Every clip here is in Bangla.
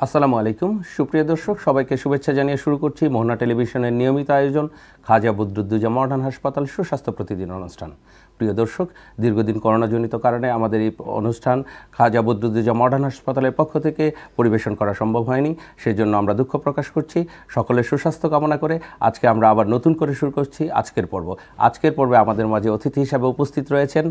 আসসালামু আলাইকুম সুপ্রিয় দর্শক সবাইকে শুভেচ্ছা জানিয়ে শুরু করছি মোহনা টেলিভিশনের নিয়মিত আয়োজন খাজা বদরুদ্দোজা মডার্ন হাসপাতাল সুস্বাস্থ্য প্রতিদিন অনুষ্ঠান। প্রিয় দর্শক, দীর্ঘদিন করোনাজনিত কারণে আমাদের এই অনুষ্ঠান খাজা বদরুদ্দোজা মডার্ন হাসপাতালের পক্ষ থেকে পরিবেশন করা সম্ভব হয়নি, সেজন্য আমরা দুঃখ প্রকাশ করছি। সকলের সুস্বাস্থ্য কামনা করে আজকে আমরা আবার নতুন করে শুরু করছি আজকের পর্ব। আজকের পর্বে আমাদের মাঝে অতিথি হিসাবে উপস্থিত রয়েছেন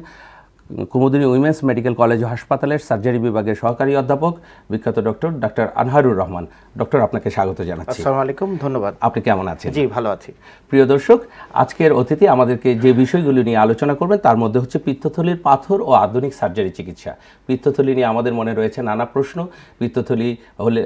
কুমুদিনী উইমেন্স মেডিকেল কলেজ ও হাসপাতালের সার্জারি বিভাগের সহকারী অধ্যাপক বিখ্যাত ডাক্তার আনহারুর রহমান। ডক্টর, আপনাকে স্বাগত জানাচ্ছি। আসসালামু আলাইকুম, ধন্যবাদ। আপনি কেমন আছেন? জি, ভালো আছি। প্রিয় দর্শক, আজকের অতিথি আমাদেরকে যে বিষয়গুলো নিয়ে আলোচনা করবেন তার মধ্যে হচ্ছে পিত্তথলির পাথর ও আধুনিক সার্জারি চিকিৎসা। পিত্তথলি নিয়ে আমাদের মনে রয়েছে নানা প্রশ্ন। পিত্তথলি হলে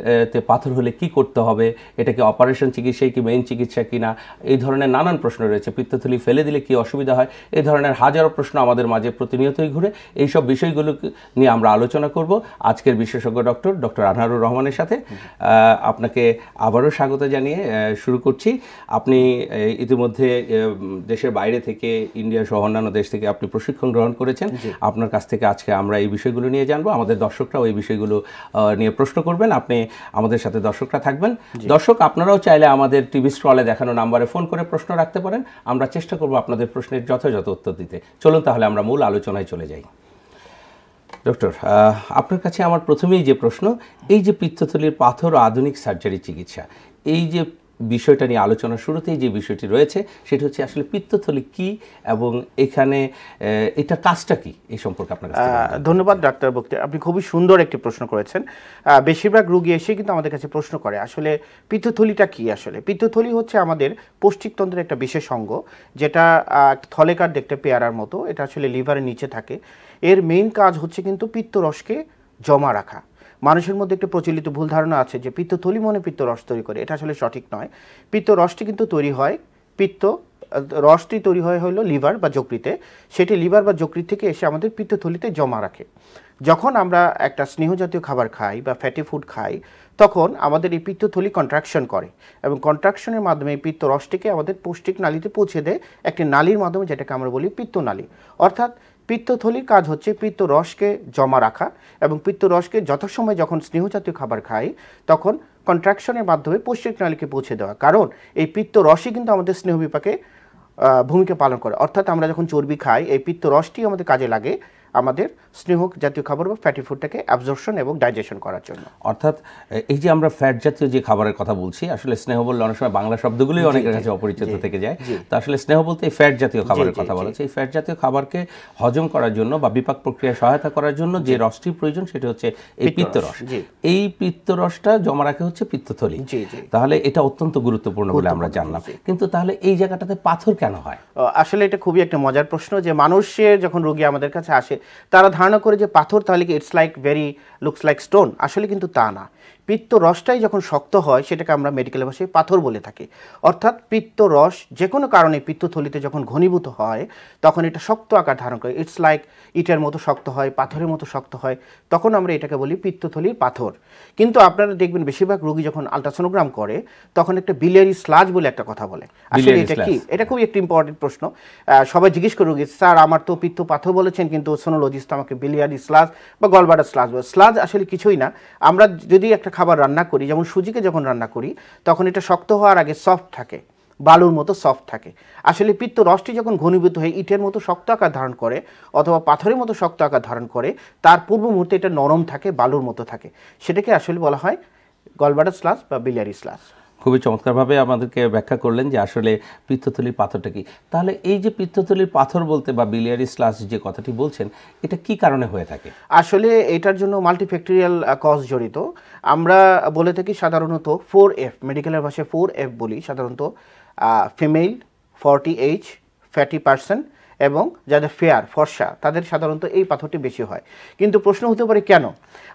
পাথর হলে কি করতে হবে, এটা কি অপারেশন চিকিৎসাই কি মেইন চিকিৎসা কিনা, এই ধরনের নানান প্রশ্ন রয়েছে। পিত্তথলি ফেলে দিলে কি অসুবিধা হয়, এই ধরনের হাজারো প্রশ্ন আমাদের মাঝে প্রতিনিয়তই ঘুরে। এই সব বিষয়গুলো নিয়ে আমরা আলোচনা করব আজকের বিশেষজ্ঞ ডক্টর আনহারুর রহমানের সাথে। আপনাকে আবারও স্বাগত জানিয়ে শুরু করছি। আপনি ইতিমধ্যে দেশের বাইরে থেকে, ইন্ডিয়া সহ অন্যান্য দেশ থেকে আপনি প্রশিক্ষণ গ্রহণ করেছেন। আপনার কাছ থেকে আজকে আমরা এই বিষয়গুলো নিয়ে জানবো। আমাদের দর্শকরাও এই বিষয়গুলো নিয়ে প্রশ্ন করবেন। আপনি আমাদের সাথে দর্শকরা থাকবেন। দর্শক, আপনারাও চাইলে আমাদের টিভি স্ক্রলে দেখানো নাম্বারে ফোন করে প্রশ্ন রাখতে পারেন। আমরা চেষ্টা করব আপনাদের প্রশ্নের যথাযথ উত্তর দিতে। চলুন তাহলে আমরা মূল আলোচনায় চলে যাই। ডক্টর, আপনার কাছে আমার প্রথমেই যে প্রশ্ন, এই যে পিত্তথলির পাথর ও আধুনিক সার্জারি চিকিৎসা, এই যে বিষয়টা নিয়ে আলোচনার শুরুতেই যে বিষয়টি রয়েছে সেটা হচ্ছে আসলে পিত্তথলি কি এবং এখানে এটা কাজটা কি, এই সম্পর্কে আপনার কাছে। ধন্যবাদ ডাক্তার বক্তি, আপনি খুবই সুন্দর একটি প্রশ্ন করেছেন। বেশিরভাগ রোগী এসে কিন্তু আমাদের কাছে প্রশ্ন করে আসলে পিত্তথলিটা কি। আসলে পিত্তথলি হচ্ছে আমাদের পৌষ্টিকতন্ত্রের একটা বিশেষ অঙ্গ, যেটা থলেকার দেখতে পেয়ারার মতো। এটা আসলে লিভারের নিচে থাকে। এর মেইন কাজ হচ্ছে কিন্তু পিত্তরসকে জমা রাখা। মানুষের মধ্যে একটা প্রচলিত ভুল ধারণা আছে যে পিত্তথলি মনে পিত্তরস তৈরি করে, এটা আসলে সঠিক নয়। পিত্তরসটি কিন্তু তৈরি হয়, রসটি তৈরি হয় হলো লিভার বা যকৃতে। সেটি লিভার বা যকৃত থেকে এসে আমাদের পিত্তথলিতে জমা রাখে। যখন আমরা একটা স্নেহজাতীয় খাবার খাই বা ফ্যাটি ফুড খাই, তখন আমাদের এই পিত্তথলি কন্ট্রাকশন করে এবং কন্ট্রাকশনের মাধ্যমে এই পিত্তরসটিকে আমাদের পৌষ্টিক নালীতে পৌঁছে দেয় একটি নালীর মাধ্যমে, যেটাকে আমরা বলি পিত্তনালী। অর্থাৎ পিত্তথলির কাজ হচ্ছে পিত্তরসকে জমা রাখা এবং পিত্তরসকে যথাসময় যখন স্নেহজাতীয় খাবার খাই তখন কন্ট্রাকশনের মাধ্যমে পৌষ্টিক নালীকে পৌঁছে দেওয়া। কারণ এই পিত্তরসই কিন্তু আমাদের স্নেহ বিপাকে ভূমিকা পালন করে। অর্থাৎ আমরা যখন চর্বি খাই, এই পিত্তরসটি আমাদের কাজে লাগে আমাদের স্নেহ জাতীয় খাবার বা ফ্যাটি ফুডটাকে অ্যাবজর্পশন এবং ডাইজেশন করার জন্য। অর্থাৎ এই যে আমরা ফ্যাট জাতীয় যে খাবারের কথা বলছি, আসলে স্নেহ বললে অনেক সময় বাংলা শব্দগুলোই অনেকের কাছে অপরিচিত থেকে যায়। তো আসলে স্নেহ বলতে এই ফ্যাট জাতীয় খাবারের কথা বলা হচ্ছে। এই ফ্যাট জাতীয় খাবারকে হজম করার জন্য বা বিপাক প্রক্রিয়ায় সহায়তা করার জন্য যে রসটির প্রয়োজন সেটা হচ্ছে এই পিত্তরস। এই পিত্তরসটা জমা রাখে হচ্ছে পিত্তথলি। তাহলে এটা অত্যন্ত গুরুত্বপূর্ণ বলে আমরা জানলাম। কিন্তু তাহলে এই জায়গাটাতে পাথর কেন হয়? আসলে এটা খুবই একটা মজার প্রশ্ন যে মানুষের যখন রোগী আমাদের কাছে আসে তারা ধারণা করে যে পাথর তাহলে কি it's like looks like stone. আসলে কিন্তু তা না। পিত্তরসটাই যখন শক্ত হয় সেটাকে আমরা মেডিকেল ভাষায় পাথর বলে থাকি। অর্থাৎ পিত্তরস যে কোনো কারণে পিত্তথলিতে যখন ঘনীভূত হয় তখন এটা শক্ত আকার ধারণ করে, ইটস লাইক ইটের মতো শক্ত হয়, পাথরের মতো শক্ত হয়, তখন আমরা এটাকে বলি পিত্তথলির পাথর। কিন্তু আপনারা দেখবেন বেশিরভাগ রোগী যখন আলট্রাসোনোগ্রাম করে তখন একটা বিলিয়ারি স্লাজ বলে একটা কথা বলে। আসলে এটা কি? এটা খুবই একটা ইম্পর্টেন্ট প্রশ্ন। সবাই জিজ্ঞেস করে রোগী, স্যার আমার তো পিত্ত পাথর বলেছেন কিন্তু সোনোলজিস্ট আমাকে বিলিয়ারি স্লাজ বা গলব্লাডার স্লাজ বলে। স্লাজ আসলে কিছুই না। আমরা যদি একটা খাবার রান্না করি, যেমন সুজিকে যখন রান্না করি তখন এটা শক্ত হওয়ার আগে সফট থাকে, বালুর মতো সফট থাকে। আসলে পিত্তরসটি যখন ঘনীভূত হয়ে ইটের মতো শক্ত আকার ধারণ করে অথবা পাথরের মতো শক্ত আকার ধারণ করে, তার পূর্ব মুহূর্তে এটা নরম থাকে, বালুর মতো থাকে। সেটাকে আসলে বলা হয় গলব্লাডার স্লাজ বা বিলিয়ারি স্লাজ। খুবই চমৎকারভাবে আমাদেরকে ব্যাখ্যা করলেন যে আসলে পিত্তথলির পাথরটা কি। তাহলে এই যে পিত্তথলির পাথর বলতে বা বিলিয়ারি স্লাজ যে কথাটি বলছেন, এটা কি কারণে হয়ে থাকে? আসলে এটার জন্য মাল্টিফ্যাক্টরিয়াল কজ জড়িত। আমরা বলে থাকি সাধারণত 4F, মেডিকেলের ভাষায় 4F বলি সাধারণত। ফিমেল, 40 এজ, ফ্যাটি পার্সন এবং যাদের ফেয়ার ফর্সা তাদের সাধারণত এই পাথরটি বেশি হয়। কিন্তু প্রশ্ন হতে পারে কেন?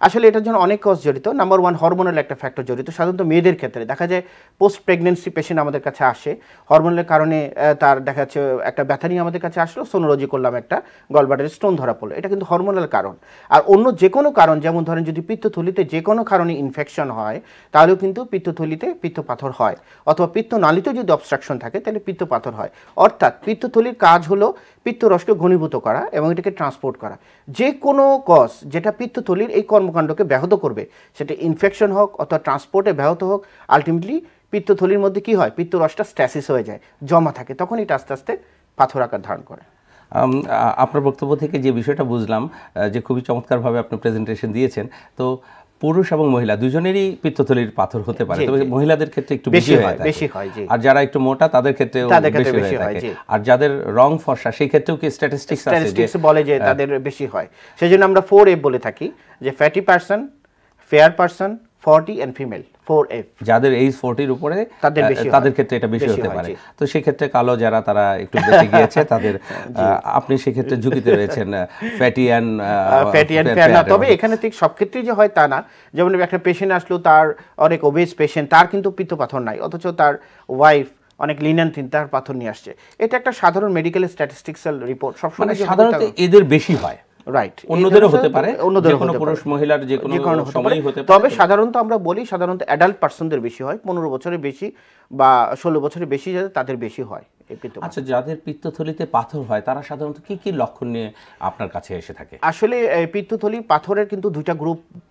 আসলে এটার জন্য অনেক কজ জড়িত। নাম্বার 1, হরমোনাল একটা ফ্যাক্টর জড়িত। সাধারণত মেয়েদের ক্ষেত্রে দেখা যায় পোস্ট প্রেগনেন্সি পেশেন্ট আমাদের কাছে আসে, হরমোনালের কারণে তার দেখা যাচ্ছে একটা ব্যথা নিয়ে আমাদের কাছে আসলো, সোনোলজি করলাম, একটা গলব্লাডারে স্টোন ধরা পড়লো। এটা কিন্তু হরমোনাল কারণ। আর অন্য যে কোনো কারণ, যেমন ধরেন যদি পিত্তথলিতে যে কোনো কারণে ইনফেকশন হয় তাহলেও কিন্তু পিত্তথলিতে পিত্তপাথর হয়, অথবা পিত্তনালীতে যদি অবস্ট্রাকশন থাকে তাহলে পিত্তপাথর হয়। অর্থাৎ পিত্তথলির কাজ হলো পিত্তরসকে ঘনীভূত করা এবং এটাকে ট্রান্সপোর্ট করা। যে কোনো কজ যেটা পিত্তথলির এই কর্মকাণ্ডকে ব্যাহত করবে, সেটা ইনফেকশন হোক অথবা ট্রান্সপোর্টে ব্যাহত হোক, আলটিমেটলি পিত্তথলির মধ্যে কি হয়, পিত্তরসটা স্ট্যাসিস হয়ে যায়, জমা থাকে, তখন এটা আস্তে আস্তে পাথর আকার ধারণ করে। আপনার বক্তব্য থেকে যে বিষয়টা বুঝলাম যে খুবই চমৎকারভাবে আপনি প্রেজেন্টেশন দিয়েছেন, তো পুরুষ এবং মহিলা দুজনেরই পিত্তথলির পাথর হতে পারে, তবে মহিলাদের ক্ষেত্রে একটু বেশি হয়, আর যারা একটু মোটা তাদের ক্ষেত্রেও বেশি হয়ে থাকে, আর যাদের রং ফর্সা সেই ক্ষেত্রেও কি স্ট্যাটিস্টিক্স বলে যে তাদের বেশি হয়। সেজন্য আমরা 4F বলে থাকি, যে fatty person, fair person, 40 and female, 4F। যাদের এইজ 40 উপরে তাদের ক্ষেত্রে এটা বেশি হতে পারে। তো সেই ক্ষেত্রে কালো যারা তারা একটু বেঁচে গিয়েছে তাদের, আপনি সেই ক্ষেত্রে ঝুঁকিতে রয়েছেন ফ্যাটি অ্যান্ড ফেয়ার না। তবে এখানে ঠিক সব ক্ষেত্রেই যে হয় তা না। যেমন একটা পেশেন্ট আসলো, তার অনেক ওবেজ পেশেন্ট, তার কিন্তু পিত্ত পাথর নাই, অথচ তার ওয়াইফ অনেক লিনান থিন, তার পাথর নিয়ে আসছে। এটা একটা সাধারণ মেডিকেল স্ট্যাটিস্টিক্যাল রিপোর্ট, সবসময় সাধারণত এদের বেশি হয়, রাইট, অন্যদেরও হতে পারে, যেকোনো পুরুষ মহিলার যে কোনো সময়ই হতে পারে। তবে সাধারণত আমরা বলি সাধারণত অ্যাডাল্ট পার্সনদের বেশি হয়, 15 বছরের বেশি বা 16 বছরের বেশি যাদের, তাদের বেশি হয় এই পিত্ত। আচ্ছা, যাদের পিত্তথলিতে পাথর হয় তারা সাধারণত কি কি লক্ষণ নিয়ে আপনার কাছে এসে থাকে? আসলে পিত্তথলি পাথরের কিন্তু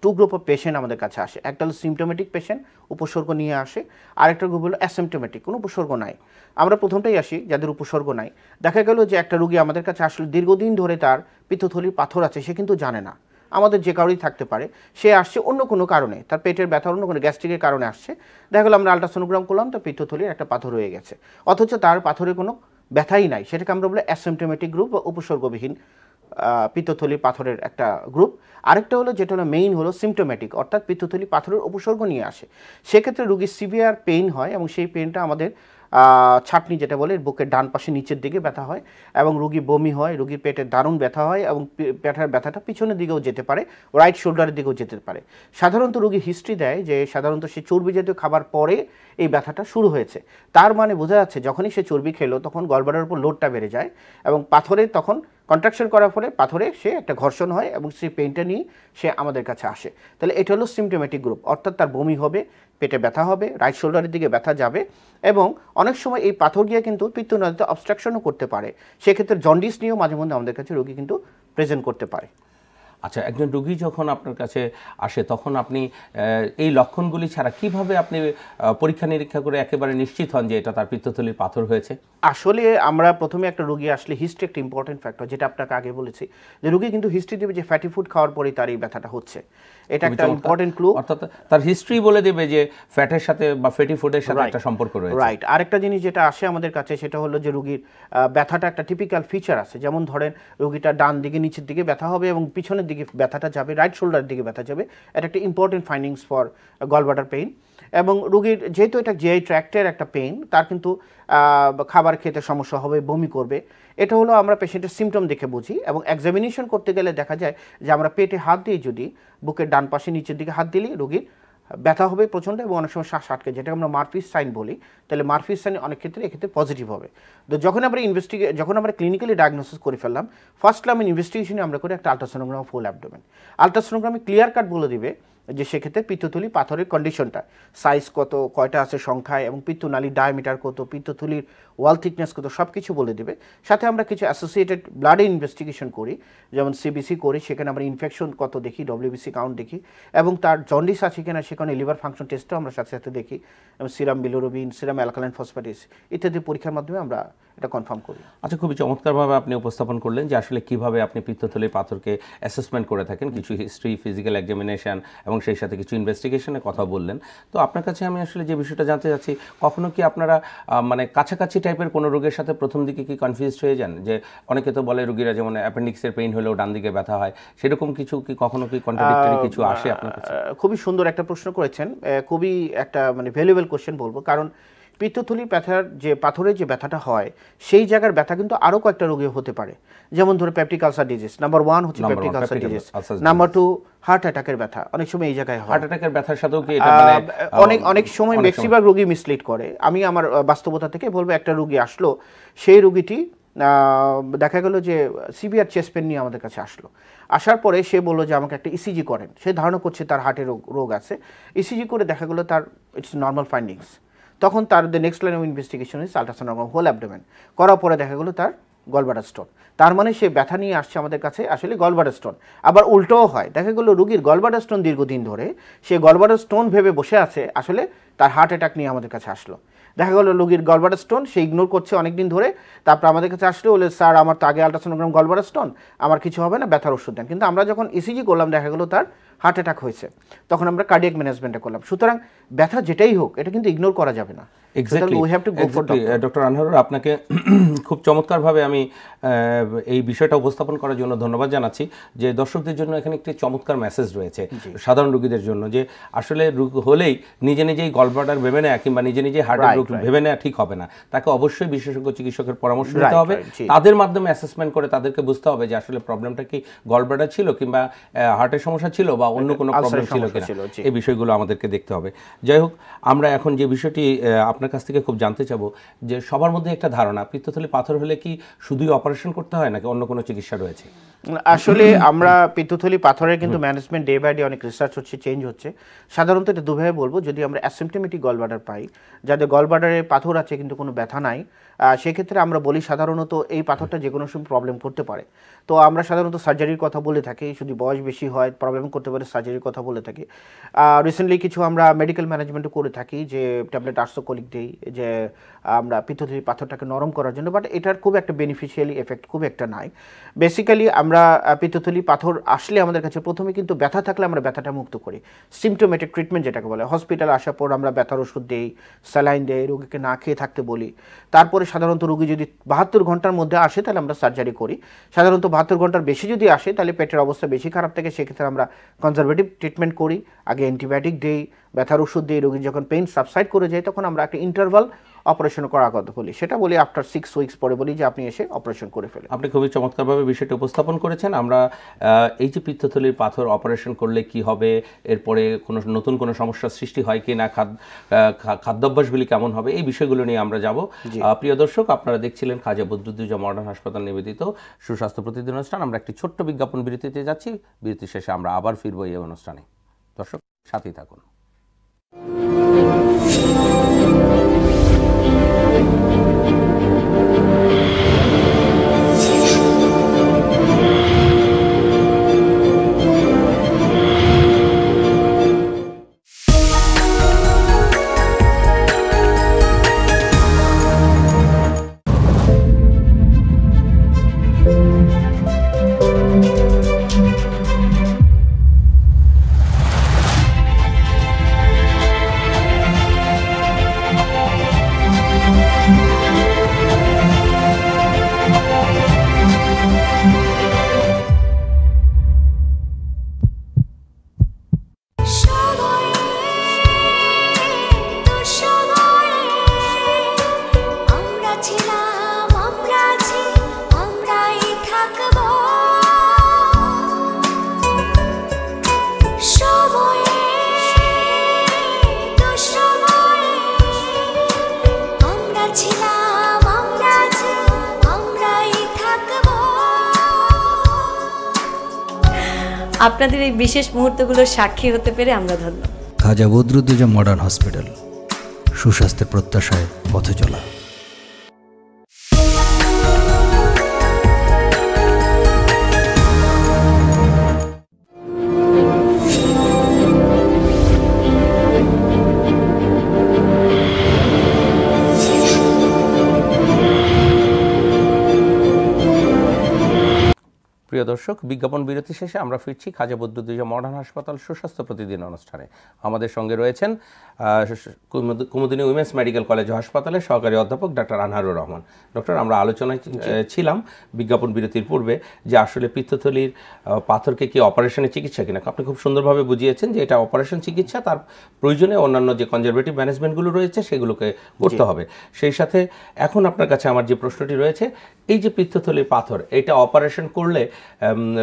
টু গ্রুপ অফ পেশেন্ট আমাদের কাছে আসে। একটা হলো সিমটোমেটিক পেশেন্ট, উপসর্গ নিয়ে আসে, আরেকটা গ্রুপ হলো অ্যাসিমটোমেটিক, কোনো উপসর্গ নাই। আমরা প্রথমটাই আসি যাদের উপসর্গ নাই। দেখা গেল যে একটা রোগী আমাদের কাছে আসলে দীর্ঘদিন ধরে তার পিত্তথলির পাথর আছে, সে কিন্তু জানে না। আমাদের যে কারোরই থাকতে পারে, সে আসছে অন্য কোনো কারণে, তার পেটের ব্যথা অন্য কোনো গ্যাস্ট্রিকের কারণে আসছে। দেখা গেলো আমরা আলট্রাসোনোগ্রাম করলাম, তার পিত্তথলির একটা পাথর হয়ে গেছে, অথচ তার পাথরের কোনো ব্যথাই নাই। সেটাকে আমরা বলি অ্যাসিমটোমেটিক গ্রুপ বা উপসর্গবিহীন পিত্তথলির পাথরের একটা গ্রুপ। আরেকটা হলো যেটা হলো মেইন হলো সিমটোমেটিক, অর্থাৎ পিত্তথলি পাথরের উপসর্গ নিয়ে আসে। সেক্ষেত্রে রোগীর সিভিয়ার পেইন হয় এবং সেই পেইনটা আমাদের ছাটনি যেটা বলে বুকের ডান পাশে নিচের দিকে ব্যথা হয় এবং রোগী বমি হয়, রোগীর পেটে দারুণ ব্যথা হয় এবং পেটের ব্যথাটা পিছনের দিকেও যেতে পারে, রাইট শোল্ডারের দিকেও যেতে পারে। সাধারণত রোগী হিস্ট্রি দেয় যে সাধারণত সে চর্বি জাতীয় খাবার পরে এই ব্যথাটা শুরু হয়েছে। তার মানে বোঝা যাচ্ছে যখনই সে চর্বি খেলো তখন গলব্লাডারের উপর লোডটা বেড়ে যায় এবং পাথরে তখন কন্ট্রাকশন করার ফলে পাথরে সে একটা ঘর্ষণ হয় এবং সেই পেইনটা নিয়ে সে আমাদের কাছে আসে। তাহলে এটা হলো সিমটোমেটিক গ্রুপ, অর্থাৎ তার বমি হবে, পেটে ব্যথা হবে, রাইট শোল্ডারের দিকে ব্যথা যাবে এবং অনেক সময় এই পাথর গিয়ে কিন্তু পিত্তনালীতে অবস্ট্রাকশনও করতে পারে। সেক্ষেত্রে জন্ডিস নিয়েও মাঝে মধ্যে আমাদের কাছে রোগী কিন্তু প্রেজেন্ট করতে পারে। আচ্ছা, একজন রোগী যখন আপনার কাছে আসে তখন আপনি এই লক্ষণগুলি ছাড়া কিভাবে আপনি পরীক্ষা নিরীক্ষা করে একেবারে নিশ্চিত হন যে এটা তার পিত্তথলির পাথর হয়েছে? আসলে আমরা প্রথমে একটা রোগী আসলে হিস্ট্রি একটা ইম্পর্টেন্ট ফ্যাক্টর, যেটা আপনাকে আগে বলেছি যে রোগী কিন্তু হিস্ট্রি দেবে যে ফ্যাটি ফুড খাওয়ার পরেই তার এই ব্যথাটা হচ্ছে। এটা একটা ইম্পর্টেন্ট ক্লু, অর্থাৎ তার হিস্ট্রি বলে দেবে যে ফ্যাটের সাথে বা ফ্যাটি ফুডের সাথে একটা সম্পর্ক রয়েছে। রাইট। আরেকটা জিনিস যেটা আসে আমাদের কাছে সেটা হলো যে রোগীর ব্যথাটা একটা টিপিক্যাল ফিচার আছে। যেমন ধরেন রোগীটা ডান দিকে নিচের দিকে ব্যথা হবে এবং পিছনের দিকে ব্যথাটা যাবে, রাইট শোল্ডারের দিকে ব্যথা যাবে। এটা একটা important findings for gallbladder pain. এবং রোগীর যেহেতু এটা জিআই ট্র্যাক্টের একটা পেইন, তার কিন্তু খাবার খেতে সমস্যা হবে, বমি করবে। এটা হলো আমরা পেশেন্টের সিমটম দেখে বুঝি এবং এক্সামিনেশন করতে গেলে দেখা যায় যে আমরা পেটে হাত দিয়ে যদি বুকের ডান পাশে নিচের দিকে হাত দিলে রোগীর ব্যথা হবে প্রচণ্ড এবং অনেক সময় শ্বাস আটকে, যেটাকে আমরা মারফিস সাইন বলি। তাহলে মারফিস সাইন অনেক ক্ষেত্রে এক্ষেত্রে পজিটিভ হবে। তো যখন আমরা ক্লিনিক্যালি ডায়াগনোসিস করে ফেললাম, ফার্স্ট লাইন ইনভেস্টিগেশনে আমরা করি একটা আলট্রাসোনোগ্রাম ফুল অ্যাবডোমেন। আলট্রাসোনোগ্রামে ক্লিয়ার কাট বলে দিবে যে সেক্ষেত্রে পিত্তথলি পাথরের কন্ডিশনটা, সাইজ কত, কয়টা আছে সংখ্যায় এবং পিত্তনালীর ডায়ামিটার কত, পিত্তথলির ওয়াল থিকনেস কত, সব কিছু বলে দেবে। সাথে আমরা কিছু অ্যাসোসিয়েটেড ব্লাডে ইনভেস্টিগেশন করি, যেমন সিবিসি করি, সেখানে আমরা ইনফেকশন কত দেখি, ডব্লিউবিসি কাউন্ট দেখি এবং তার জন্ডিস আছে কিনা সেখানে লিভার ফাংশন টেস্টও আমরা সাথে সাথে দেখি এবং সিরাম বিলিরুবিন, সিরাম অ্যালকালাইন ফসফেটিস ইত্যাদি পরীক্ষার মাধ্যমে আমরা এটা কনফার্ম করি। আচ্ছা, খুবই চমৎকারভাবে আপনি উপস্থাপন করলেন যে আসলে কিভাবে আপনি পিত্তথলির পাথরকে অ্যাসেসমেন্ট করে থাকেন, কিছু হিস্ট্রি, ফিজিক্যাল এক্সামিনেশন এবং সেই সাথে কিছু ইনভেস্টিগেশনের কথা বললেন। তো আপনার কাছে আমি আসলে যে বিষয়টা জানতে চাচ্ছি, কখনো কি আপনারা মানে কাছাকাছি টাইপের কোনো রোগের সাথে প্রথম দিকে কি কনফিউজড হয়ে যান? যে অনেকে তো বলে রোগীরা যেমন অ্যাপেন্ডিক্সের পেইন হলেও ডান দিকে ব্যথা হয়, সেরকম কিছু কি কখনো কি কন্ট্রাডিক্টরি কিছু আসে আপনার কাছে? খুবই সুন্দর একটা প্রশ্ন করেছেন, খুবই একটা মানে ভ্যালুয়েবল কোশ্চেন বলবো। কারণ পিত্তথলি ব্যথার যে পাথরের যে ব্যথাটা হয় সেই জায়গার ব্যথা কিন্তু আরও কয়েকটা রোগে হতে পারে। যেমন ধরো পেপটিক আলসার ডিজিজ, নাম্বার 1 হচ্ছে peptic ulcer disease, number 2 heart অ্যাটাকের ব্যথা অনেক সময় এই জায়গায় হয়। হার্ট অ্যাটাকের ব্যথার সাথেও কি এটা মানে অনেক সময় ম্যাক্সিমাম রোগী মিসলিড করে। আমি আমার বাস্তবতা থেকে বলবো, একটা রোগী আসলো, সেই রোগীটি দেখা গেল যে সিভিয়ার চেস্ট পেন নিয়ে আমাদের কাছে আসলো। আসার পরে সে বললো যে আমাকে একটা ইসিজি করেন। সে ধারণা করছে তার হার্টের রোগ আছে। ইসিজি করে দেখা গেলো তার ইটস নর্মাল ফাইন্ডিংস। তখন তার next line of investigation is ultrasonogram whole abdomen করার পরে দেখা গেলো তার গলব্লাডার স্টোন। তার মানে সে ব্যথা নিয়ে আসছে আমাদের কাছে আসলে গলব্লাডার স্টোন। আবার উল্টোও হয়, দেখা গেল রুগীর গলব্লাডার স্টোন দীর্ঘদিন ধরে, সে গলব্লাডার স্টোন ভেবে বসে আছে, আসলে তার হার্ট অ্যাটাক নিয়ে আমাদের কাছে আসলো। দেখা গেল রোগীর গলব্লাডার স্টোন, সে ইগনোর করছে অনেকদিন ধরে, তারপর আমাদের কাছে আসলে বলে স্যার আমার তো আগে আলট্রাসোনোগ্রাম গলব্লাডার স্টোন, আমার কিছু হবে না, ব্যথার ওষুধ দেন। কিন্তু আমরা যখন ইসিজি করলাম দেখা গেল তার হার্ট অ্যাটাক হয়েছে, তখন আমরা কার্ডিয়াক ম্যানেজমেন্টটা করলাম। সুতরাং ব্যথা যেটাই হোক এটা কিন্তু ইগনোর করা যাবে না। এক্স্যাক্টলি ডক্টর আনহারুর, আপনাকে খুব চমৎকারভাবে আমি এই বিষয়টা উপস্থাপন করার জন্য ধন্যবাদ জানাচ্ছি। যে দর্শকদের জন্য এখানে একটি চমৎকার মেসেজ রয়েছে সাধারণ রোগীদের জন্য, যে আসলে হলেই নিজে নিজেই গলব্লাডার ভেবে নেওয়া কিংবা নিজে নিজেই হার্টের রোগ ভেবে নেওয়া ঠিক হবে না, তাকে অবশ্যই বিশেষজ্ঞ চিকিৎসকের পরামর্শ নিতে হবে। তাদের মাধ্যমে অ্যাসেসমেন্ট করে তাদেরকে বুঝতে হবে যে আসলে প্রবলেমটা কি গলব্লাডার ছিল কিংবা হার্টের সমস্যা ছিল বা অন্য কোনো প্রবলেম ছিল কিনা, এই বিষয়গুলো আমাদেরকে দেখতে হবে। যাই হোক, আমরা এখন যে বিষয়টি আপনার কাছ থেকে খুব জানতে চাবো, যে সবার মধ্যে একটা ধারণা পিত্তথলি পাথর হলে কি শুধুই অপারেশন করতে হয় নাকি অন্য কোনো চিকিৎসা রয়েছে? আসলে আমরা পিত্তথলি পাথরের কিন্তু ম্যানেজমেন্ট ডে বাই ডে অনেক রিসার্চ হচ্ছে, চেঞ্জ হচ্ছে। সাধারণত এটা দুভাবে বলবো, যদি আমরা অ্যাসিম্পটোমেটিক গলব্লাডার পাই, যাদের গলব্লাডারে পাথর আছে কিন্তু কোনো ব্যথা নাই, সেক্ষেত্রে আমরা বলি সাধারণত এই পাথরটা যে কোনো সময় প্রবলেম করতে পারে। তো আমরা সাধারণত সার্জারির কথা বলে থাকি, যদি বয়স বেশি হয় প্রবলেম করতে পারে, সার্জারির কথা বলে থাকি। রিসেন্টলি কিছু আমরা মেডিকেল ম্যানেজমেন্টও করে থাকি, যে ট্যাবলেট আর্সোকলিক দিই, যে আমরা পিত্তথলি পাথরটাকে নরম করার জন্য, বাট এটার খুব একটা বেনিফিশিয়ালি এফেক্ট খুব একটা নাই। বেসিক্যালি আমরা পিত্তথলি পাথর আসলে আমাদের কাছে প্রথমে কিন্তু ব্যথা থাকলে আমরা ব্যথাটা মুক্ত করি, সিমটোমেটিক ট্রিটমেন্ট যেটাকে বলে। হসপিটালে আসার পর আমরা ব্যথার ওষুধ দিই, স্যালাইন দেই, রোগীকে না খেয়ে থাকতে বলি। তারপরে সাধারণত রোগী যদি 72 ঘন্টার মধ্যে আসে তাহলে আমরা সার্জারি করি। সাধারণত 72 ঘন্টার বেশি যদি আসে তাহলে পেটের অবস্থা বেশি খারাপ থাকে, সেক্ষেত্রে আমরা কনজারভেটিভ ট্রিটমেন্ট করি, আগে অ্যান্টিবায়োটিক দিই, ব্যথার ওষুধ দিই। রোগীর যখন পেইন সাবসাইড করে যায় তখন আমরা একটা ইন্টারভাল অপারেশন করার কথা বলি, সেটা বলি আফটার 6 উইকস পরে বলি যে আপনি এসে অপারেশন করে ফেলেন। আপনি খুবই চমৎকারভাবে বিষয়টি উপস্থাপন করেছেন। আমরা এই যে পিত্তথলির পাথর অপারেশন করলে কি হবে, এরপরে কোনো নতুন কোনো সমস্যার সৃষ্টি হয় কি না, খাদ্যাভ্যাসগুলি কেমন হবে, এই বিষয়গুলো নিয়ে আমরা যাব। প্রিয় দর্শক, আপনারা দেখছিলেন খাজা বদরুদ্দোজা মডার্ন হাসপাতাল নিবেদিত সুস্বাস্থ্য প্রতিদিন অনুষ্ঠান। আমরা একটি ছোট্ট বিজ্ঞাপন বিরতিতে যাচ্ছি, বিরতি শেষে আমরা আবার ফিরবো এই অনুষ্ঠানে। দর্শক সাথেই থাকুন। আপনাদের এই বিশেষ মুহূর্তগুলোর সাক্ষী হতে পেরে আমরা ধন্য। খাজা বদরুদ্দোজা মডার্ন হসপিটাল, সুস্বাস্থ্যের প্রত্যাশায় পথে চলা। প্রিয় দর্শক, বিজ্ঞাপন বিরতি শেষে আমরা ফিরছি খাজা বদরুদ্দোজা মডার্ন হাসপাতাল সুস্বাস্থ্য প্রতিদিন অনুষ্ঠানে। আমাদের সঙ্গে রয়েছেন কুমুদিনী উইমেন্স মেডিকেল কলেজ হাসপাতালের সহকারী অধ্যাপক ডক্টর আনহারুর রহমান। ডক্টর, আমরা আলোচনায় ছিলাম বিজ্ঞাপন বিরতির পূর্বে যে আসলে পিত্তথলির পাথরকে কি অপারেশনের চিকিৎসা কিনা। আপনি খুব সুন্দরভাবে বুঝিয়েছেন যে এটা অপারেশন চিকিৎসা, তার প্রয়োজনে অন্যান্য যে কনজারভেটিভ ম্যানেজমেন্টগুলো রয়েছে সেগুলোকে করতে হবে। সেই সাথে এখন আপনার কাছে আমার যে প্রশ্নটি রয়েছে, এই যে পিত্তথলির পাথর, এটা অপারেশন করলে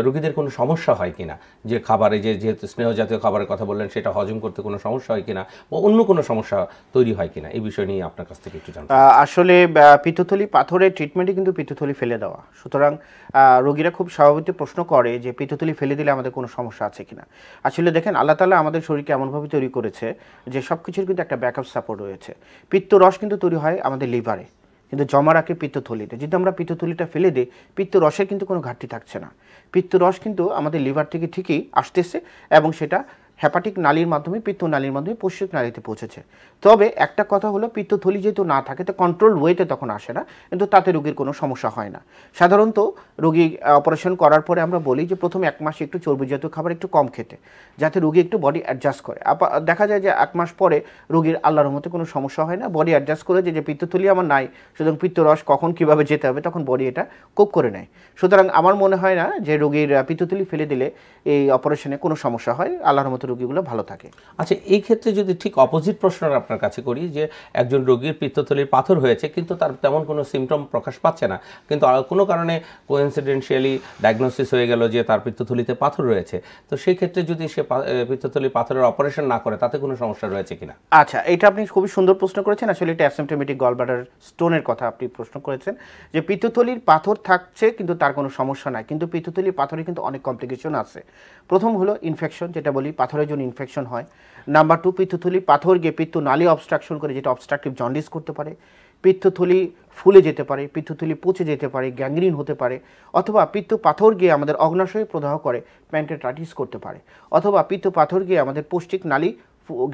রোগীদের কোনো সমস্যা হয় কিনা, যে খাবারে যেহেতু স্নেহ জাতীয় খাবারের কথা বললেন সেটা হজম করতে কোনো সমস্যা হয় কিনা বা অন্য কোনো সমস্যা তৈরি হয় কিনা, এই বিষয় নিয়ে আপনার কাছ থেকে একটু জানতে। আসলে পিত্তথলি পাথরের ট্রিটমেন্টই কিন্তু পিত্তথলি ফেলে দেওয়া। সুতরাং রোগীরা খুব স্বাভাবিক প্রশ্ন করে যে পিত্তথলি ফেলে দিলে আমাদের কোনো সমস্যা আছে কিনা। আসলে দেখেন, আল্লাহ তাআলা আমাদের শরীরকে এমনভাবে তৈরি করেছে যে সব কিছুর কিন্তু একটা ব্যাকআপ সাপোর্ট রয়েছে। পিত্তরস কিন্তু তৈরি হয় আমাদের লিভারে, কিন্তু জমা রাখে পিত্তথলিতে। যদি আমরা পিত্তথলিটা ফেলে দিই, পিত্তরসের কিন্তু কোনো ঘাটতি থাকছে না। পিত্তরস কিন্তু আমাদের লিভার থেকে ঠিকই আসতেছে এবং সেটা হেপাটিক নালীর মাধ্যমে, পিত্ত নালীর মাধ্যমে পোষ্যক নালীতে পৌঁছেছে। তবে একটা কথা হলো, পিত্তথলি যেহেতু না থাকে তো কন্ট্রোল ওয়েতে তখন আসে না, কিন্তু তাতে রোগীর কোনো সমস্যা হয় না। সাধারণত রোগী অপারেশন করার পরে আমরা বলি যে প্রথম 1 মাস একটু চর্বিজাতীয় খাবার একটু কম খেতে, যাতে রোগী একটু বডি অ্যাডজাস্ট করে। দেখা যায় যে 1 মাস পরে রোগীর আল্লাহর রহমতে কোনো সমস্যা হয় না, বডি অ্যাডজাস্ট করে যে পিত্তথলি আমার নাই, সুতরাং পিত্তরস কখন কীভাবে যেতে হবে তখন বডি এটা কোপ করে নেয়। সুতরাং আমার মনে হয় না যে রোগীর পিত্তথলি ফেলে দিলে এই অপারেশনে কোনো সমস্যা হয়, আল্লাহর মতো রোগীগুলো ভালো থাকে। আচ্ছা, এই ক্ষেত্রে যদি ঠিক অপোজিট প্রশ্ন আপনার কাছে করি, যে একজন রোগীর পিত্তথলির পাথর হয়েছে কিন্তু তার তেমন কোনো সিমটম প্রকাশ পাচ্ছে না, কিন্তু কোনো কারণে কোইন্সিডেন্সিয়ালি ডায়াগনোসিস হয়ে গেল যে তার পিত্তথলিতে পাথর রয়েছে, তো সেই ক্ষেত্রে যদি সে পিত্তথলি পাথরের অপারেশন না করে তাতে কোনো সমস্যা রয়েছে কিনা? আচ্ছা, এটা আপনি খুবই সুন্দর প্রশ্ন করেছেন। আসলে এটা অ্যাসিম্পটোমেটিক গলব্লাডার স্টোনের কথা আপনি প্রশ্ন করেছেন, যে পিত্তথলির পাথর থাকছে কিন্তু তার কোনো সমস্যা নাই, কিন্তু পিত্তথলির পাথরে কিন্তু অনেক কমপ্লিকেশন আছে। প্রথম হলো ইনফেকশন, যেটা বলি পাথরের জন্য ইনফেকশন হয়। নাম্বার 2, পিত্তথলি পাথর গিয়ে পিত্ত নালী অবস্ট্রাকশন করে, যেটা অবস্ট্রাকটিভ জন্ডিস করতে পারে। পিত্তথলি ফুলে যেতে পারে, পিত্তথলি পচে যেতে পারে, গ্যাংগ্রিন হতে পারে, অথবা পিত্ত পাথর গিয়ে আমাদের অগ্নাশয়ে প্রদাহ করে প্যানক্রিয়াটাইটিস করতে পারে, অথবা পিত্ত পাথর গিয়ে আমাদের পৌষ্টিক নালী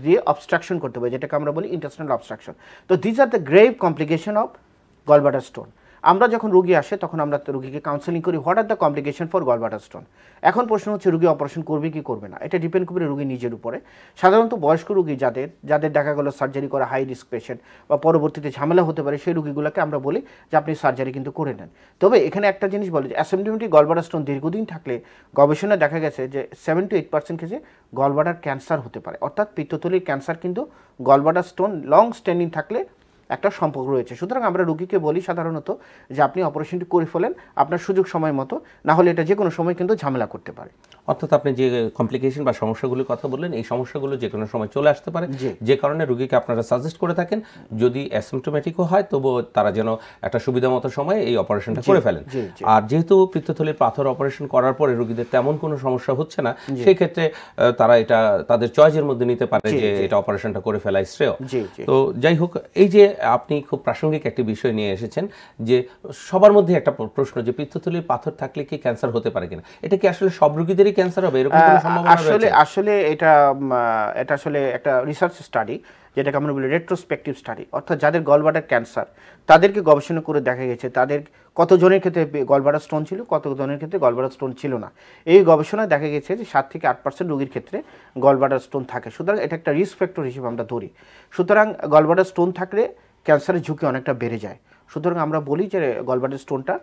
দিয়ে অবস্ট্রাকশন করতে পারে, যেটাকে আমরা বলি ইন্টেস্টাইনাল অবস্ট্রাকশন। তো this are the grave complication of gallbladder stone. আমরা যখন রোগী আসে তখন আমরা রোগীকে কাউন্সেলিং করি, what are the complication for gallbladder stone. এখন প্রশ্ন হচ্ছে রোগী অপারেশন করবে কি করবে না, এটা ডিপেন্ড করবে রোগী নিজের উপরে। সাধারণত বয়স্ক রোগী যাদের দেখা গেল সার্জারি করা হাই রিস্ক পেশেন্ট বা পরবর্তীতে ঝামেলা হতে পারে, সেই রোগীগুলোকে আমরা বলি যে আপনি সার্জারি কিন্তু করে নেন। তবে এখানে একটা জিনিস বলে যে অ্যাসিম্পটোমেটিক গলব্লাডার স্টোন দীর্ঘদিন থাকলে গবেষণায় দেখা গেছে যে 7 to 8% কেসে গলব্লাডার ক্যান্সার হতে পারে, অর্থাৎ পিত্তথলির ক্যান্সার কিন্তু গলব্লাডার স্টোন লং স্ট্যান্ডিং থাকলে একটা সম্পর্ক রয়েছে। সুতরাং আমরা রোগীকে বলি সাধারণত যে আপনি অপারেশনটি করে ফেলেন আপনার সুযোগ সময় মতো, না হলে এটা যে কোনো সময় কিন্তু ঝামেলা করতে পারে। অর্থাৎ আপনি যে কমপ্লিকেশন বা সমস্যাগুলির কথা বললেন, এই সমস্যাগুলো যে কোনো সময় চলে আসতে পারে, যে কারণে রোগীকে আপনারা সাজেস্ট করে থাকেন যদি অ্যাসিম্পটোমেটিকও হয় তবুও তারা যেন একটা সুবিধা মতো সময়ে এই অপারেশনটা করে ফেলেন। আর যেহেতু পিত্তথলির পাথর অপারেশন করার পরে রোগীদের তেমন কোনো সমস্যা হচ্ছে না, সেই ক্ষেত্রে তারা এটা তাদের চয়েসের মধ্যে নিতে পারে যে এটা অপারেশনটা করে ফেলাই শ্রেয়। তো যাই হোক, এই যে আপনি খুব প্রাসঙ্গিক একটি বিষয় নিয়ে এসেছেন, যে সবার মধ্যে একটা প্রশ্ন যে পিত্তথলির পাথর থাকলে কি ক্যান্সার হতে পারে কিনা, এটা কি আসলে সব রোগীদেরই ক্যান্সার হবে, এরকম কোনো সম্ভাবনা রয়েছে? আসলে এটা আসলে একটা রিসার্চ স্টাডি, যেটাকে আমরা বলি রেট্রোস্পেকটিভ স্টাডি, অর্থাৎ যাদের গলব্লাডার ক্যান্সার তাদেরকে গবেষণা করে দেখা গেছে তাদের কতজনের ক্ষেত্রে গলব্লাডার স্টোন ছিল, কতজনের ক্ষেত্রে গলব্লাডার স্টোন ছিল না। এই গবেষণায় দেখা গেছে যে 7 থেকে 8% রোগীর ক্ষেত্রে গলব্লাডার স্টোন থাকে। সুতরাং এটা একটা রিস্ক ফ্যাক্টর হিসেবে আমরা ধরি। সুতরাং গলব্লাডার স্টোন থাকলে ক্যান্সারের ঝুঁকি অনেকটা বেড়ে যায়। সুতরাং আমরা বলি যে গলব্লাডার স্টোনটা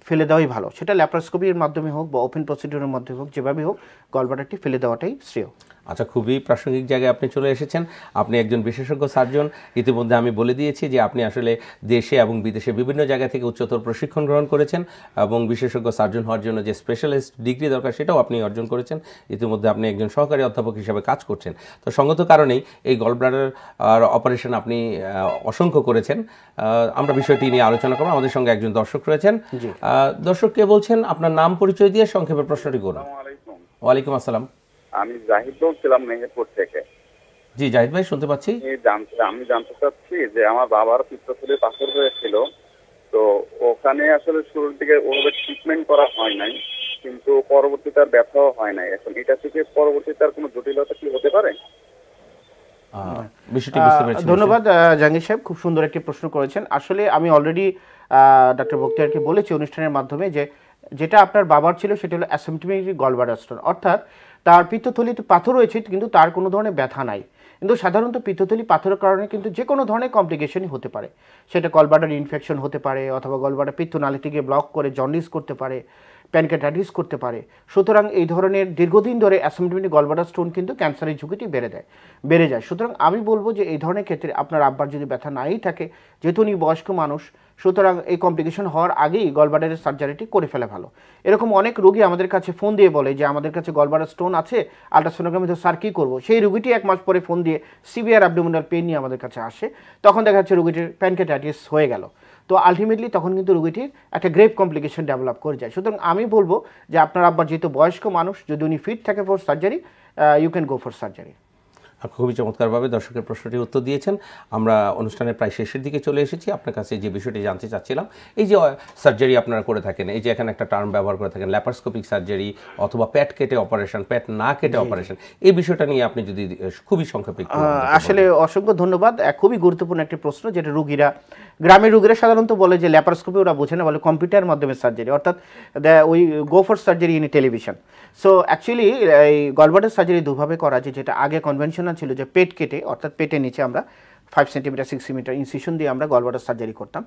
ফেলে দেওয়াই ভালো, সেটা ল্যাপারোস্কোপির মাধ্যমে হোক বা ওপেন প্রসিডিউরের মাধ্যমে হোক, যেভাবে হোক গলব্লাডারটি ফেলে দেওয়াটাই শ্রেয়। আচ্ছা, খুবই প্রাসঙ্গিক জায়গায় আপনি চলে এসেছেন। আপনি একজন বিশেষজ্ঞ সার্জন। ইতিমধ্যে আমি বলে দিয়েছি যে আপনি আসলে দেশে এবং বিদেশে বিভিন্ন জায়গা থেকে উচ্চতর প্রশিক্ষণ গ্রহণ করেছেন এবং বিশেষজ্ঞ সার্জন হওয়ার জন্য যে স্পেশালিস্ট ডিগ্রি দরকার সেটাও আপনি অর্জন করেছেন। ইতিমধ্যে আপনি একজন সহকারী অধ্যাপক হিসেবে কাজ করছেন। তো সঙ্গত কারণেই এই গলব্লাডার অপারেশন আপনি অসংখ্য করেছেন। আমরা বিষয়টি নিয়ে আলোচনা করব। আমাদের সঙ্গে একজন দর্শক রয়েছেন। দর্শক কে বলছেন? আপনার নাম পরিচয় দিয়ে সংক্ষেপে প্রশ্নটি করুন। ওয়ালাইকুম আসসালাম। আমি জাহিদ বলছিলাম মেহেরপুর থেকে। জি জাহিদ ভাই, শুনতে পাচ্ছি। আমি জানতে চাচ্ছি যে আমার বাবার পিত্তথলির পাথর হয়েছিল, তো ওখানে আসলে শুরুর দিকে ওভাবে ট্রিটমেন্ট করা হয় নাই, কিন্তু পরবর্তীতে আর ব্যথাও হয় নাই। এখন এটা থেকে পরবর্তীতে আর কোনো জটিলতা কি হতে পারে? ধন্যবাদ জাহাঙ্গীর সাহেব, খুব সুন্দর একটি প্রশ্ন করেছেন। আসলে আমি অলরেডি ডক্টর বখতিয়ারকে বলেছি অনুষ্ঠানের মাধ্যমে যে যেটা আপনার বাবার ছিল সেটা হলো অ্যাসিম্পটোমেটিক গলব্লাডার স্টোন, অর্থাৎ তার পিত্তথলিতে পাথর রয়েছে কিন্তু তার কোনো ধরনের ব্যথা নাই। কিন্তু সাধারণত পিত্তথলি পাথরের কারণে কিন্তু যে কোনো ধরনের কমপ্লিকেশনই হতে পারে, সেটা গলব্লাডার ইনফেকশন হতে পারে, অথবা গলব্লাডার পিত্তনালীতে গিয়ে ব্লক করে জন্ডিস করতে পারে, প্যানক্রিয়াটাইটিস করতে পারে। সুতরাং এই ধরনের দীর্ঘদিন ধরে অ্যাসিম্পটোমেটিক গলব্লাডার স্টোন কিন্তু ক্যান্সারের ঝুঁকিটি বেড়ে যায়। সুতরাং আমি বলবো যে এই ধরনের ক্ষেত্রে আপনার আব্বার যদি ব্যথা নাই থাকে, যেহেতু উনি বয়স্ক মানুষ, সুতরাং এই কমপ্লিকেশন হওয়ার আগেই গলব্লাডারের সার্জারিটি করে ফেলা ভালো। এরকম অনেক রোগী আমাদের কাছে ফোন দিয়ে বলে যে আমাদের কাছে গলব্লাডার স্টোন আছে, আল্ট্রাসোনোগ্রামে স্যার কী করবো। সেই রোগীটি 1 মাস পরে ফোন দিয়ে সিভিয়ার অ্যাবডোমিনাল পেইন নিয়ে আমাদের কাছে আসে, তখন দেখা যাচ্ছে রোগীটির প্যানক্রিয়াটাইটিস হয়ে গেল। তো আলটিমেটলি তখন কিন্তু রোগীটির একটা গ্রেভ কমপ্লিকেশন ডেভেলপ করে যায়। সুতরাং আমি বলবো যে আপনার আব্বার যেহেতু বয়স্ক মানুষ, যদি উনি ফিট থাকে for surgery, you can go for surgery. খুবই চমৎকারভাবে দর্শকের প্রশ্নটির উত্তর দিয়েছেন। আমরা অনুষ্ঠানের প্রায় শেষের দিকে চলে এসেছি। আপনার কাছে যে বিষয়টি জানতে চাচ্ছিলাম, এই যে সার্জারি আপনারা করে থাকেন, এই যে এখানে একটা টার্ম ব্যবহার করে থাকেন ল্যাপারোস্কোপিক সার্জারি অথবা পেট কেটে অপারেশন, পেট না কেটে অপারেশন, এই বিষয়টা নিয়ে আপনি যদি খুবই সংক্ষেপে একটু আমাদেরকে আসলে অসংখ্য ধন্যবাদ। খুবই গুরুত্বপূর্ণ একটি প্রশ্ন, যেটা গ্রামের রোগীরা সাধারণত বলে যে ল্যাপারোস্কোপি ওরা বোঝে না, বলে কম্পিউটার মাধ্যমে সার্জারি, অর্থাৎ ওই গো for surgery in television. So actually এই গলব্লাডার সার্জারি দুভাবে করা যায়, যেটা আগে কনভেনশনাল ছিল যে পেট কেটে, অর্থাৎ পেটের নিচে আমরা 5 সেন্টিমিটার 6 সেন্টিমিটার ইনসিশন দিয়ে আমরা গলব্লাডার সার্জারি করতাম।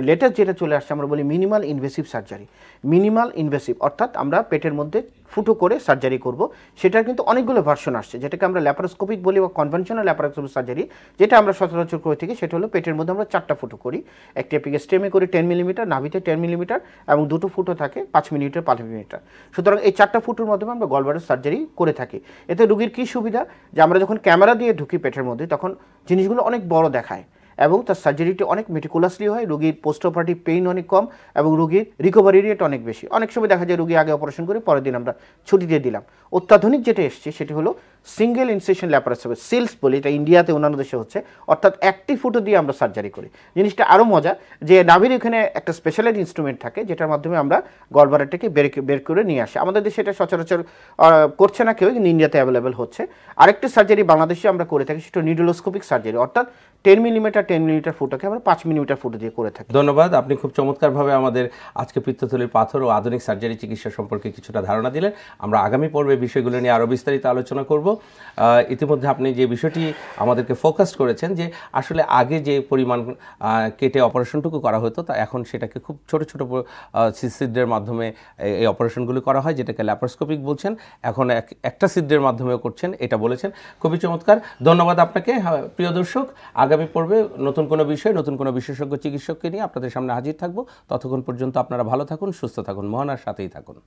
লেটেস্ট যেটা চলে আসছে আমরা বলি minimal invasive surgery. Minimal invasive অর্থাৎ আমরা পেটের মধ্যে ফুটো করে সার্জারি করব। সেটার কিন্তু অনেকগুলো ভার্সন আসছে, যেটাকে আমরা ল্যাপারোস্কোপিক বলি বা কনভেনশনাল ল্যাপারোস্কোপিক সার্জারি, যেটা আমরা সচরাচর করে থাকি। সেটা হলো পেটের মধ্যে আমরা 4টা ফুটো করি, একটি এপিগাস্ট্রেমে করি 10 মিলিমিটার, নাভিতে 10 মিলিমিটার এবং 2টো ফুটো থাকে 5 মিলিমিটার 5 মিলিমিটার। সুতরাং এই 4টা ফুটোর মাধ্যমে আমরা গলব্লাডার সার্জারি করে থাকি। এতে রোগীর কী সুবিধা, যে আমরা যখন ক্যামেরা দিয়ে ঢুকি পেটের মধ্যে, তখন জিনিসগুলো অনেক বড় দেখায় এবং তার সার্জারিটি অনেক মেটিকুলাসলি হয়, রোগীর পোস্ট অপারেটিভ পেইন অনেক কম এবং রোগীর রিকভারি রেট অনেক বেশি। অনেক সময় দেখা যায় রোগী আগে অপারেশন করে পরের দিন আমরা ছুটি দিয়ে দিলাম। অত্যাধুনিক যেটা এসছে সেটি হলো সিঙ্গেল ইনসেশন ল্যাপারোস্কোপি, সিলস বলি, এটা ইন্ডিয়াতে অন্যান্য দেশে হচ্ছে, অর্থাৎ একটি ফুটো দিয়ে আমরা সার্জারি করি। জিনিসটা আরও মজা, যে নাভির এখানে একটা স্পেশালাইজ ইনস্ট্রুমেন্ট থাকে, যেটার মাধ্যমে আমরা গলব্লাডারটাকে বের করে নিয়ে আসি। আমাদের দেশে এটা সচরাচর করছে না কেউ, কিন্তু ইন্ডিয়াতে অ্যাভেলেবেল হচ্ছে। আরেকটি সার্জারি বাংলাদেশে আমরা করে থাকি, সেটা নিডলোস্কোপিক সার্জারি, অর্থাৎ 10 মিলিমিটার ফুটোকে আমরা 5 মিলিমিটার ফুটো দিয়ে করে থাকি। ধন্যবাদ। আপনি খুব চমৎকারভাবে আমাদের আজকে পিত্তথলির পাথর ও আধুনিক সার্জারি চিকিৎসা সম্পর্কে কিছুটা ধারণা দিলেন। আমরা আগামী পর্বে বিষয়গুলো নিয়ে আরও বিস্তারিত আলোচনা করব। ইতিমধ্যে আপনি যে বিষয়টি আমাদেরকে ফোকাস করেছেন, যে আসলে আগে যে পরিমাণ কেটে অপারেশনটুকু করা হতো, তা এখন সেটাকে খুব ছোট ছোট ছিদ্রের মাধ্যমে এই অপারেশনগুলো করা হয়, যেটাকে ল্যাপারোস্কোপিক বলছেন। এখন একটা ছিদ্রের মাধ্যমেও করছেন, এটা বলেছেন। খুবই চমৎকার, ধন্যবাদ আপনাকে। প্রিয় দর্শক, আগামী পর্বে নতুন কোনো বিষয়, নতুন কোনো বিশেষজ্ঞ চিকিৎসককে নিয়ে আপনাদের সামনে হাজির থাকবো। ততক্ষণ পর্যন্ত আপনারা ভালো থাকুন, সুস্থ থাকুন, মোহনার সাথেই থাকুন।